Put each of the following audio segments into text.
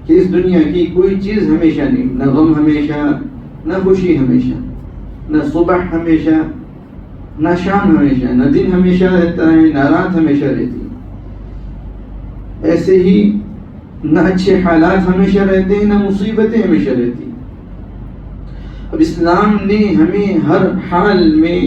کہ اس دنیا کی کوئی چیز ہمیشہ نہیں، نہ غم ہمیشہ، نہ خوشی ہمیشہ، نہ صبح ہمیشہ، نہ شام ہمیشہ، نہ دن ہمیشہ رہتا ہے، نہ رات ہمیشہ رہتی ہے۔ ایسے ہی نہ اچھے حالات ہمیشہ رہتے ہیں، نہ مصیبتیں ہمیشہ رہتی ہیں۔ اب اسلام نے ہمیں ہر حال میں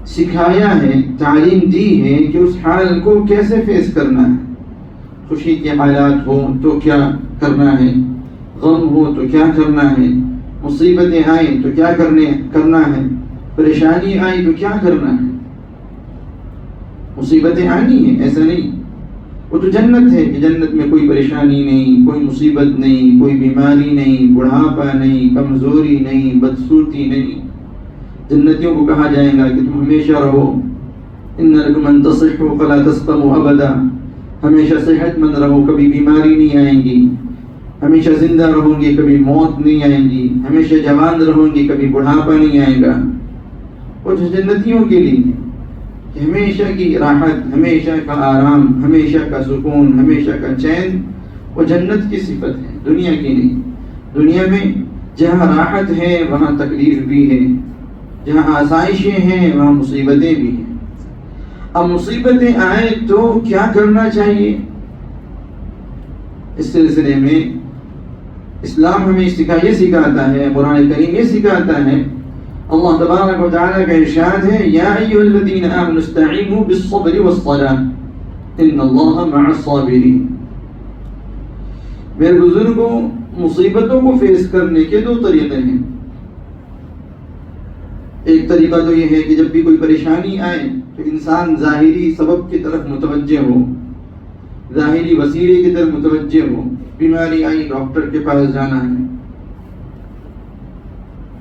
سکھایا ہے، تعلیم دی ہے کہ اس حال کو کیسے فیس کرنا ہے۔ خوشی کے حالات ہو تو کیا کرنا ہے، غم ہو تو کیا کرنا ہے، مصیبتیں آئیں تو کیا کرنا ہے، پریشانی آئی تو کیا کرنا ہے۔ مصیبتیں آنی ہیں، ایسا نہیں، وہ تو جنت ہے کہ جنت میں کوئی پریشانی نہیں، کوئی مصیبت نہیں، کوئی بیماری نہیں، بڑھاپا نہیں، کمزوری نہیں، بدصورتی نہیں۔ جنتیوں کو کہا جائے گا کہ تم ہمیشہ رہو، ان لکم ان تصحوا فلا تسقموا ابدا، ہمیشہ صحت مند رہو، کبھی بیماری نہیں آئیں گی، ہمیشہ زندہ رہو گے، کبھی موت نہیں آئے گی، ہمیشہ جوان رہو گے، کبھی بڑھاپا نہیں آئے گا۔ وہ جو جنتیوں کے لیے کہ ہمیشہ کی راحت، ہمیشہ کا آرام، ہمیشہ کا سکون، ہمیشہ کا چین، وہ جنت کی صفت ہے، دنیا کی نہیں۔ دنیا میں جہاں راحت ہے وہاں تکلیف بھی ہے، جہاں آسائشیں ہیں وہاں مصیبتیں بھی ہیں۔ اب مصیبتیں آئیں تو کیا کرنا چاہیے؟ اس سلسلے میں اسلام ہمیں یہ سکھاتا ہے، قرآن کریم یہ سکھاتا ہے، اللہ تبارک و تعالیٰ کا ارشاد ہے، یا ایھا الذین آمنوا استعینوا بالصبر والصلاۃ ان اللہ مع الصابرین۔ میرے بزرگوں، مصیبتوں کو فیس کرنے کے دو طریقے ہیں۔ ایک طریقہ تو یہ ہے کہ جب بھی کوئی پریشانی آئے تو انسان ظاہری سبب کی طرف متوجہ ہو، ظاہری وسیلے کی طرف متوجہ ہو۔ بیماری آئی، ڈاکٹر کے پاس جانا ہے،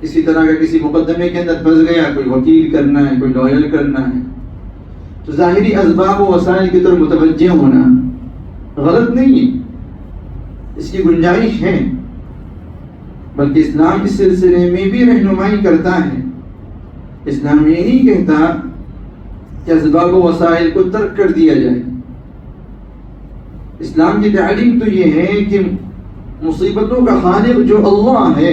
کسی طرح کا کسی مقدمے کے اندر پھنس گیا، کوئی وکیل کرنا ہے، کوئی لائر کرنا ہے، تو ظاہری اسباب و وسائل کی طرف متوجہ ہونا غلط نہیں ہے، اس کی گنجائش ہے، بلکہ اسلام اس سلسلے میں بھی رہنمائی کرتا ہے۔ اسلام یہ نہیں کہتا کہ اسباب و وسائل کو ترک کر دیا جائے۔ اسلام کی تعلیم تو یہ ہے کہ مصیبتوں کا خالق جو اللہ ہے،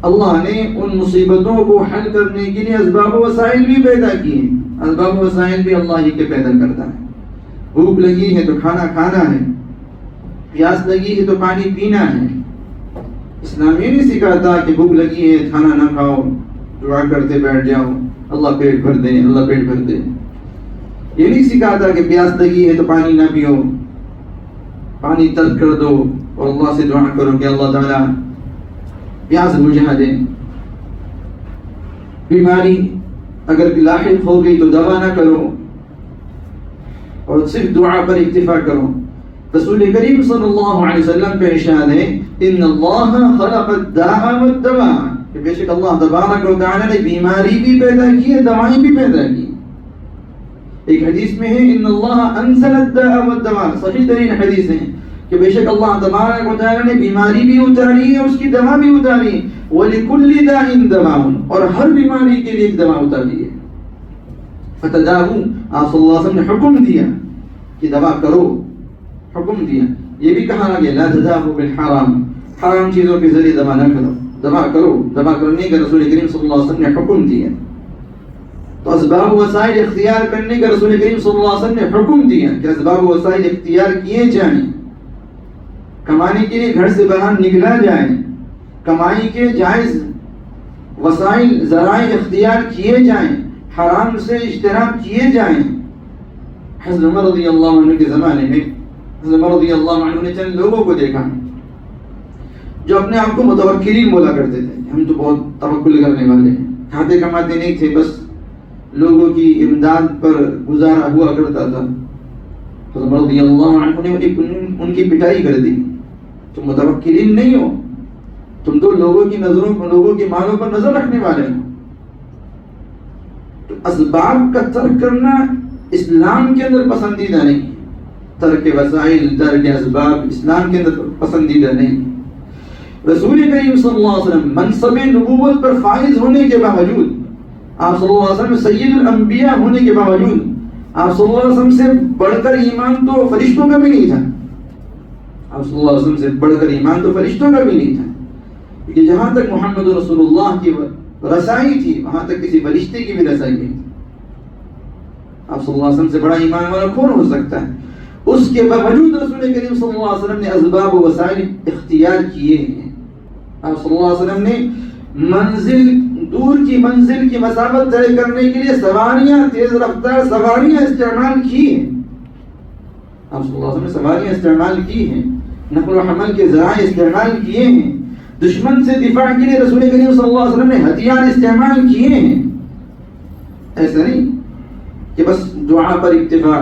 اللہ نے ان مصیبتوں کو حل کرنے کے لیے اسباب و وسائل بھی پیدا کیے ہیں۔ اسباب و وسائل بھی اللہ ہی کے پیدا کرتا ہے۔ بھوک لگی ہے تو کھانا کھانا ہے، پیاس لگی ہے تو پانی پینا ہے۔ اسلام یہ نہیں سکھاتا کہ بھوک لگی ہے کھانا نہ کھاؤ، دعا کرتے بیٹھ جاؤ اللہ پیٹ بھر دے، اللہ پیٹ بھر دے۔ یہ نہیں سکھاتا کہ پیاس لگی ہے تو پانی نہ پیو، پانی ترک کر دو اور اللہ سے دعا کرو کہ اللہ تعالیٰ پیاس بجھا دے۔ بیماری اگر لاحق ہو گئی تو دوا نہ کرو اور صرف دعا پر اکتفا کرو۔ رسول کریم صلی اللہ علیہ وسلم کا ارشاد ہے، ان اللہ خلق الداء والدواء، کہ بے شک اللہ تبارک و تعالی نے بیماری بھی پیدا کی ہے، دوائیں بھی پیدا کی۔ ایک حدیث میں ہے، ان اللہ انزل الداء والدواء، صحیح ترین حدیث ہے کہ بے شک اللہ تبارک و تعالی نے بیماری بھی اتاری ہے، اس کی دوا بھی اتاری ہے، وَلِكُلِّ دَاءٍ دَوَاءٌ، اور ہر بیماری کے لیے ایک دوا اتاری ہے۔ فَتَدَاوُوا، آپ صلی اللہ علیہ وسلم نے حکم دیا کہ دوا کرو، حکم دیا۔ یہ بھی کہا گیا لا تداووا بالحرام، حرام چیزوں کے ذریعے دوا نہ کرو، دوا کرو۔ دوا کرنے کا رسول کریم صلی اللہ علیہ وسلم نے حکم دیا۔ تو اسباب و وسائل اختیار کرنے کا رسول کریم صلی اللہ علیہ وسلم نے حکم دیا کہ اسباب و وسائل اختیار کیے جائیں، کمانے کے لیے گھر سے باہر نکلا جائے، کمائی کے جائز وسائل ذرائع اختیار کیے جائیں، حرام سے اجتناب کیے جائیں۔ حضرت عمر رضی اللہ عنہ کے زمانے میں حضرت عمر رضی اللہ عنہ نے چند لوگوں کو دیکھا جو اپنے آپ کو متوکلین بولا کرتے تھے، ہم تو بہت توکل کرنے والے ہیں، کھاتے کماتے نہیں تھے، بس لوگوں کی امداد پر گزارا ہوا کرتا تھا۔ حضرت عمر رضی اللہ عنہ نے ان کی پٹائی کر دی، تم متوکلین نہیں ہو، تم تو لوگوں کی نظروں پر، لوگوں کے مالوں پر نظر رکھنے والے ہو۔ تو اسباب کا ترک کرنا اسلام کے اندر پسندیدہ نہیں، ترک وسائل، ترک اسباب اسلام کے اندر پسندیدہ نہیں۔ رسول کریم صلی اللہ علیہ وسلم منصب نبوت پر فائز ہونے کے باوجود، آپ صلی اللہ علیہ وسلم سید الانبیاء ہونے کے باوجود، آپ صلی اللہ علیہ وسلم سے بڑھ کر ایمان تو فرشتوں کا بھی نہیں تھا، آپ صلی اللہ علیہ وسلم سے بڑھ کر ایمان تو فرشتوں کا بھی نہیں تھا، کیونکہ جہاں تک محمد رسول اللہ کی رسائی تھی وہاں تک کسی فرشتے کی بھی رسائی نہیں تھی۔ آپ صلی اللہ علیہ وسلم سے بڑا ایمان والا کون ہو سکتا ہے؟ اس کے باوجود رسول کریم صلی اللہ علیہ وسلم نے اسباب و وسائل اختیار کیے ہیں۔ آپ صلی اللہ علیہ وسلم نے دور کی منزل کی مسافت طے کرنے کے لیے سواریاں، تیز رفتار سواریاں استعمال کی ہیں۔ آپ صلی اللہ علیہ وسلم نے سواریاں استعمال کی ہیں، نقل و حمل کے ذرائع استعمال کیے ہیں، دشمن سے دفاع کے لیے رسول کریم صلی اللہ علیہ وسلم نے ہتھیار استعمال کیے ہیں۔ ایسا نہیں کہ بس دعا پر اکتفا،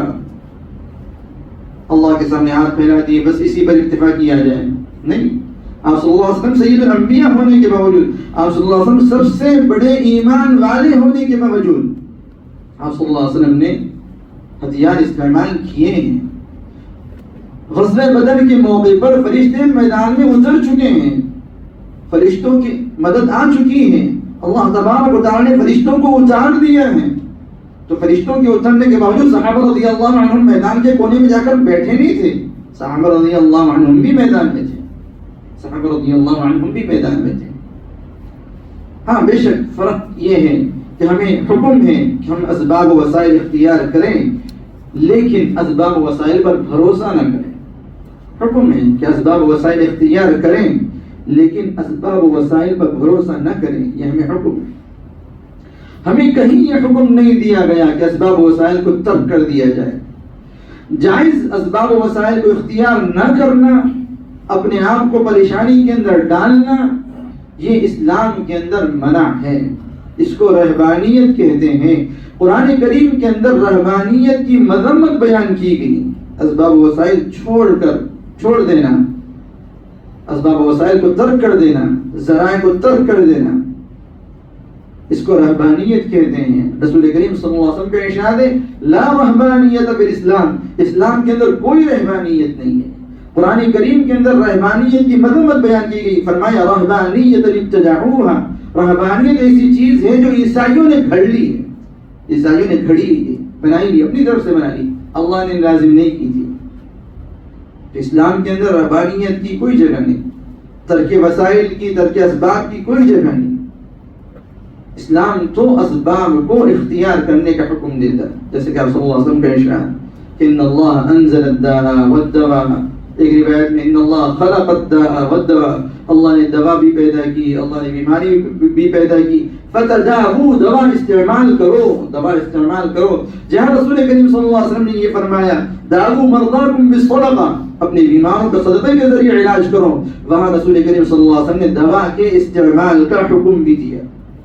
اللہ کے سامنے ہاتھ پھیلا دیے بس اسی پر اکتفا کیا جائے، نہیں۔ آپ صلی اللہ علیہ وسلم سید الانبیاء ہونے کے باوجود، آپ صلی اللہ علیہ وسلم سب سے بڑے ایمان والے ہونے کے باوجود، آپ صلی اللہ علیہ وسلم نے ہتھیار استعمال کیے ہیں۔ غزوہ بدر کے موقع پر فرشتے میدان میں اتر چکے ہیں، فرشتوں کی مدد آ چکی ہے، اللہ تبارک و تعالی نے فرشتوں کو اتار دیا ہے، تو فرشتوں کے اترنے کے باوجود صحابہ رضی اللہ عنہم میدان کے کونے میں جا کر بیٹھے نہیں تھے، صحابہ رضی اللہ عنہم بھی میدان میں تھے، صحابہ رضی اللہ عنہم بھی میدان میں تھے۔ ہاں بے شک فرق یہ ہے کہ ہمیں حکم ہے کہ ہم اسباب و وسائل اختیار کریں، لیکن اسباب و وسائل پر بھروسہ نہ کریں۔ حکم ہے کہ اسباب و وسائل اختیار کریں، لیکن اسباب و وسائل پر بھروسہ نہ کریں، یہ ہمیں حکم ہے۔ ہمیں کہیں یہ حکم نہیں دیا گیا کہ اسباب و وسائل کو ترک کر دیا جائے۔ جائز اسباب و وسائل کو اختیار نہ کرنا، اپنے آپ کو پریشانی کے اندر ڈالنا، یہ اسلام کے اندر منع ہے، اس کو رہبانیت کہتے ہیں۔ قرآن کریم کے اندر رہبانیت کی مذمت بیان کی گئی، اسباب و وسائل چھوڑ دینا، اسباب و وسائل کو ترک کر دینا، ذرائع کو ترک کر دینا، اس کو رہبانیت کہتے ہیں۔ رسول کریم صلی اللہ علیہ وسلم کا ارشاد ہے لا رہبانیت فی الاسلام، اسلام کے اندر کوئی رہبانیت نہیں ہے۔ قرآن کریم کے اندر رہبانیت کی مذمت بیان کی گئی، فرمایا رہبانیت ابتدعوها، رہبانیت ایسی چیز ہے جو عیسائیوں نے گھڑ لی ہے، عیسائیوں نے گھڑی ہے، بنائی لی، اپنی طرف سے بنا لی، اللہ نے لازم نہیں کی تھی۔ اسلام کے اندر رہبانیت کی کوئی جگہ نہیں، ترک وسائل کی، ترک اسباب کی کوئی جگہ نہیں۔ اسلام تو اسباب کو اختیار کرنے کا حکم دیتا ہے، جیسے کہ آپ صلی اللہ علیہ وسلم کا ارشاد ان اللہ انزل الداء والدواء، ایک روایت میں ان اللہ خلق الداء والدواء، اللہ نے دوا بھی پیدا کی، اللہ نے بیماری بھی پیدا کی، فتداؤوا، دوا استعمال کرو، دوا استعمال کرو۔ جہاں رسول کریم صلی اللہ علیہ وسلم نے یہ فرمایا داؤوا مرضاکم بالصدقہ، اپنے بیماروں کا صدقے کے ذریعے علاج کرو، وہاں رسول کریم صلی اللہ علیہ وسلم نے دوا کے استعمال کا حکم بھی دیا،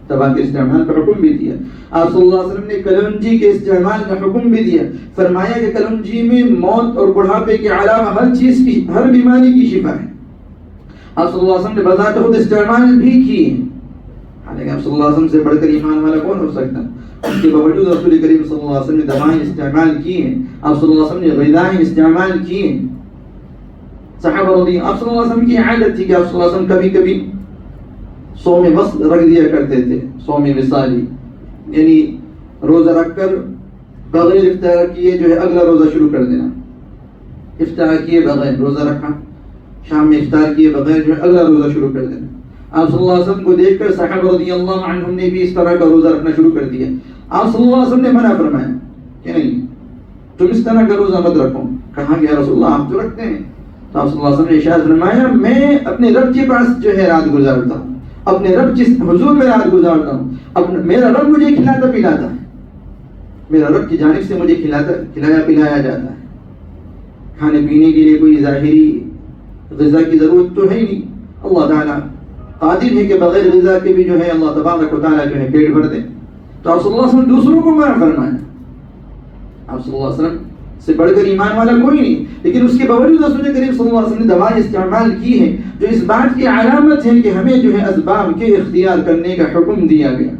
دوا کے استعمال کا حکم بھی دیا۔ آپ صلی اللہ علیہ وسلم نے کلونجی کے استعمال کا حکم بھی دیا، فرمایا کہ کلونجی میں موت اور بڑھاپے کے علاوہ ہر چیز کی، ہر بیماری کی شفا ہے۔ آپ صلی اللہ علیہ وسلم نے بذات خود استعمال بھی کیے، حالانکہ آپ صلی اللہ علیہ وسلم سے بڑھ کر ایمان والا کون ہو سکتا؟ اس کے باوجود رسول کریم صلی اللہ علیہ وسلم نے دوائیں استعمال کی ہیں، آپ صلی اللہ علیہ وسلم نے غذائیں استعمال کی ہیں۔ صحابہ رضی آپ صلی اللہ علیہ وسلم کی عادت تھی کہ آپ صلی اللہ علیہ وسلم کبھی کبھی صوم وصل رکھ دیا کرتے تھے، صوم وصالی، یعنی روزہ رکھ کر بغیر افطار کیے جو ہے اگلا روزہ شروع کر دینا، افطار کیے بغیر روزہ رکھا، شام میں افطار کیے بغیر جو ہے اگلا روزہ شروع کر دینا۔ آپ صلی اللہ علیہ وسلم کو دیکھ کر صحابہ رضی اللہ عنہم نے بھی اس طرح کا روزہ رکھنا شروع کر دیا۔ آپ صلی اللہ علیہ وسلم نے منع فرمایا کہ نہیں تم اس طرح کا روزہ مت رکھو۔ کہا کہ یا رسول اللہ آپ تو رکھتے ہیں، تو آپ صلی اللہ علیہ وسلم نے ارشاد فرمایا میں اپنے رب کے پاس جو ہے رات گزارتا ہوں، اپنے رب کے حضور میں رات گزارتا ہوں، میرا رب مجھے کھلاتا پلاتا ہے، میرا رب کی جانب سے مجھے کھلایا پلایا جاتا ہے، کھانے پینے کے لیے کوئی ظاہری غذا کی ضرورت تو ہے ہی نہیں، اللہ تعالیٰ قادر ہے کہ بغیر غذا کے بھی جو ہے اللہ تبارک و تعالیٰ جو ہے پیٹ بھر دے۔ تو آپ صلی اللہ علیہ وسلم دوسروں کو منع فرمایا، آپ صلی اللہ علیہ وسلم سے بڑھ کر ایمان والا کوئی نہیں، لیکن اس کے باوجود رسول کریم صلی اللہ علیہ وسلم نے دوائیں استعمال کی ہیں، جو اس بات کی علامت ہے کہ ہمیں جو ہے اسباب کے اختیار کرنے کا حکم دیا گیا،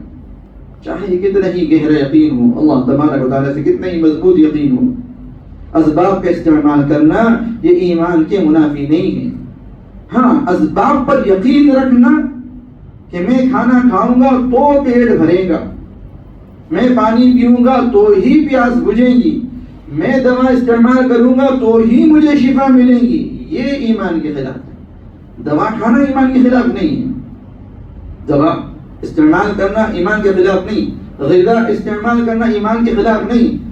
چاہے کتنا ہی گہرا یقین ہو، اللہ تبارک و تعالیٰ سے کتنا ہی مضبوط یقین ہو، اسباب کا استعمال کرنا یہ ایمان کے منافی نہیں ہے۔ ہاں اسباب پر یقین رکھنا کہ میں کھانا کھاؤں گا تو پیٹ بھرے گا، میں پانی پیوں گا تو ہی پیاس بجھے گی، میں دوا استعمال کروں گا تو ہی مجھے شفا ملے گی، یہ ایمان کے خلاف ہے. دوا کھانا ایمان کے خلاف نہیں ہے، دوا استعمال کرنا ایمان کے خلاف نہیں، غذا استعمال کرنا ایمان کے خلاف نہیں،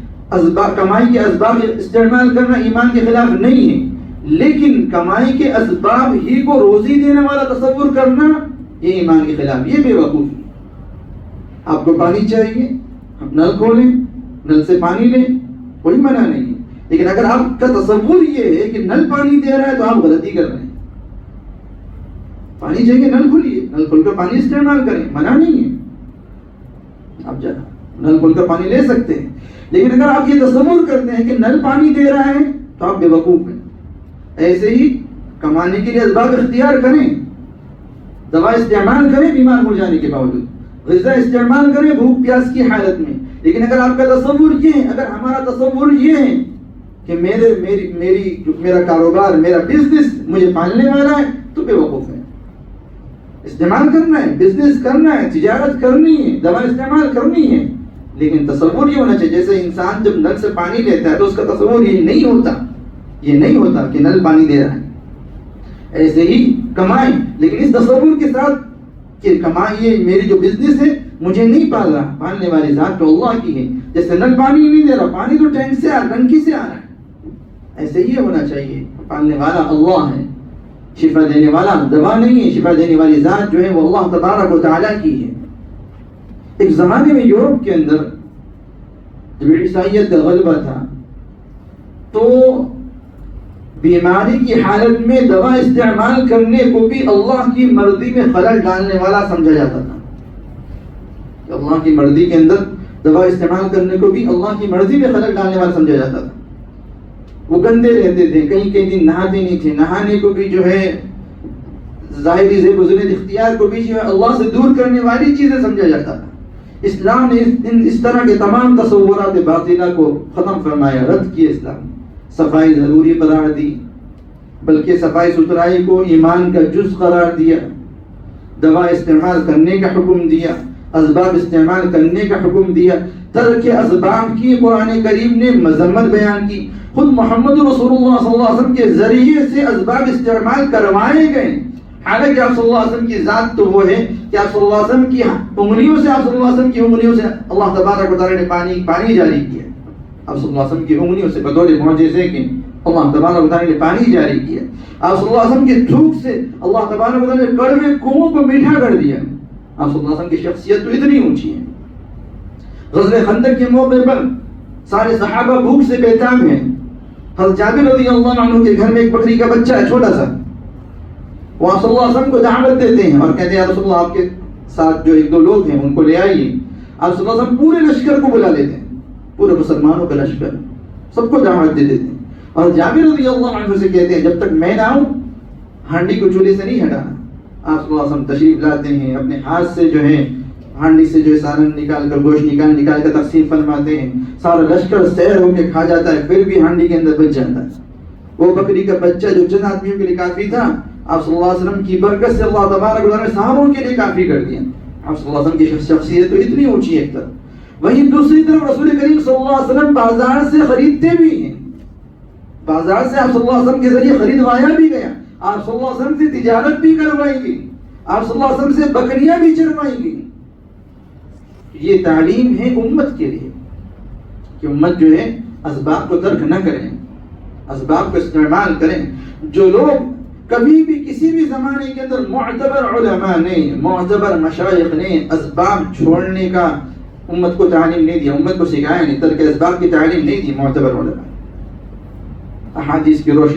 کمائی کے اسباب استعمال کرنا ایمان کے خلاف نہیں ہے، لیکن کمائی کے اسباب ہی کو روزی دینے والا تصور کرنا یہ ایمان کے خلاف، یہ بے وقوفی. آپ کو پانی چاہیے، آپ نل کھولیں، نل سے پانی لیں، کوئی منع نہیں ہے، لیکن اگر آپ کا تصور یہ ہے کہ نل پانی دے رہا ہے تو آپ غلطی کر رہے ہیں. پانی چاہیے، نل کھولیے، نل کھول کر پانی استعمال کریں، منع نہیں ہے، آپ نل کھول کر پانی لے سکتے ہیں. لیکن اگر آپ یہ تصور کرتے ہیں کہ نل پانی دے رہا ہے تو آپ بے وقوف ہیں. ایسے ہی کمانے کے لیے اسباب اختیار کریں، دوا استعمال کریں بیمار ہو جانے کے باوجود، غذا استعمال کریں بھوک پیاس کی حالت میں، لیکن اگر آپ کا تصور یہ ہے، اگر ہمارا تصور یہ ہے کہ میرا کاروبار، میرا بزنس مجھے پالنے والا ہے، تو بے وقوف ہے. استعمال کرنا ہے، بزنس کرنا ہے، تجارت کرنی ہے، دوا استعمال کرنی ہے، لیکن تصور یہ ہونا چاہیے. جیسے انسان جب نل سے پانی لیتا ہے تو اس کا تصور یہ نہیں ہوتا کہ نل پانی دے رہا ہے. ایسے ہی کمائیں، لیکن اس تصور کے ساتھ کہ کمائی یہ میری جو بزنس ہے مجھے نہیں پال رہا، پالنے والی ذات تو اللہ کی ہے. جیسے نل پانی نہیں دے رہا، پانی تو ٹینک سے ٹنکی سے آ رہا ہے. ایسے ہی ہونا چاہیے. پالنے والا اللہ ہے، شفا دینے والا دوا نہیں ہے، شفا دینے والی ذات جو ہے وہ اللہ تبارک و تعالیٰ کی ہے. ایک زمانے میں یورپ کے اندر جب عیسائیت کا غلبہ تھا تو بیماری کی حالت میں دوا استعمال کرنے کو بھی اللہ کی مرضی میں خلل ڈالنے والا سمجھا جاتا تھا. اللہ کی مرضی کے اندر دوا استعمال کرنے کو بھی اللہ کی مرضی میں خلل ڈالنے والا سمجھا جاتا تھا. وہ گندے رہتے تھے، کئی دن نہاتے نہیں تھے، نہانے کو بھی جو ہے ظاہری زیب و زینت اختیار کو بھی جو ہے اللہ سے دور کرنے والی چیزیں سمجھا جاتا تھا. اسلام نے اس طرح کے تمام تصورات باطلہ کو ختم فرمایا، رد کیا. اسلام صفائی ضروری قرار دی، بلکہ صفائی ستھرائی کو ایمان کا جز قرار دیا. دوا استعمال کرنے کا حکم دیا، اسباب استعمال کرنے کا حکم دیا. ترک اسباب کی قرآن کریم نے مذمت بیان کی. خود محمد رسول اللہ صلی اللہ علیہ وسلم کے ذریعے سے اسباب استعمال کروائے گئے، حالانکہ آپ صلی اللہ علیہ وسلم کی ذات تو وہ ہے کہ آپ صلی اللہ علیہ وسلم کی انگلیوں سے اللہ تبارک و تعالیٰ نے پانی جاری کیا. آپ صلی اللہ علیہ وسلم کی انگلیوں سے بطور معجزے کے اللہ تبارک و تعالیٰ نے پانی جاری کیا. آپ صلی اللہ علیہ وسلم کی تھوک سے اللہ تبارک و تعالیٰ نے کڑوے کنووں کو میٹھا کر دیا. آپ صلی اللہ علیہ وسلم کی شخصیت تو اتنی اونچی ہے. غزوہ خندق کے موقع پر سارے صحابہ بھوک سے بیتاب ہیں. حضرت جابر رضی اللہ عنہ کے گھر میں ایک بکری کا بچہ ہے چھوٹا سا. وہ آپ صلی اللہ علیہ وسلم کو دعوت دیتے ہیں اور کہتے ہیں یا رسول اللہ آپ کے ساتھ جو ایک دو لوگ ہیں ان کو لے آئیے. آپ صلی اللہ علیہ وسلم پورے لشکر کو بلا لیتے ہیں، پورے مسلمانوں کا لشکر، سب کو دعوت دے دیتے ہیں. اور جابر رضی اللہ عنہ سے کہتے ہیں جب تک میں نہ آؤں ہانڈی کو چولہے سے نہیں ہٹانا. آپ صلی اللہ علیہ وسلم تشریف لاتے ہیں، اپنے ہاتھ سے جو ہے ہانڈی سے جو سالن نکال کر گوشت نکال کر تقسیم فرماتے ہیں. سارا لشکر سیر ہو کے کھا جاتا ہے، پھر بھی ہانڈی کے اندر بچ جاتا ہے. وہ بکری کا بچہ جو چند آدمیوں کے لیے کافی تھا، آپ صلی اللہ علیہ وسلم کی برکت سے اللہ تبارک و تعالیٰ نے صحابوں کے لیے کافی کر دیا. آپ صلی اللہ علیہ وسلم کی شخصیت تو اتنی اونچی ہے. ایک طرف وہیں دوسری طرف رسول کریم صلی اللہ علیہ وسلم بازار سے خریدتے بھی ہیں، بازار سے آپ صلی اللہ علیہ وسلم کے ذریعے خریدوایا بھی گیا. آپ صلی اللہ علیہ وسلم سے تجارت بھی کروائی گئی، آپ صلی اللہ علیہ وسلم سے بکریاں بھی چروائی گئی. یہ تعلیم ہے امت کے لیے کہ امت جو ہے اسباب کو ترک نہ کریں، اسباب کو استعمال کریں. جو لوگ کبھی بھی کسی بھی زمانے کے اندر معتبر علماء نے، معتبر مشائخ نے اسباب چھوڑنے کا امت کو تعلیم نہیں دیا، امت کو سکھایا نہیں، ترک اسباب کی تعلیم نہیں دی معتبر علماء. احادیث کی روشنی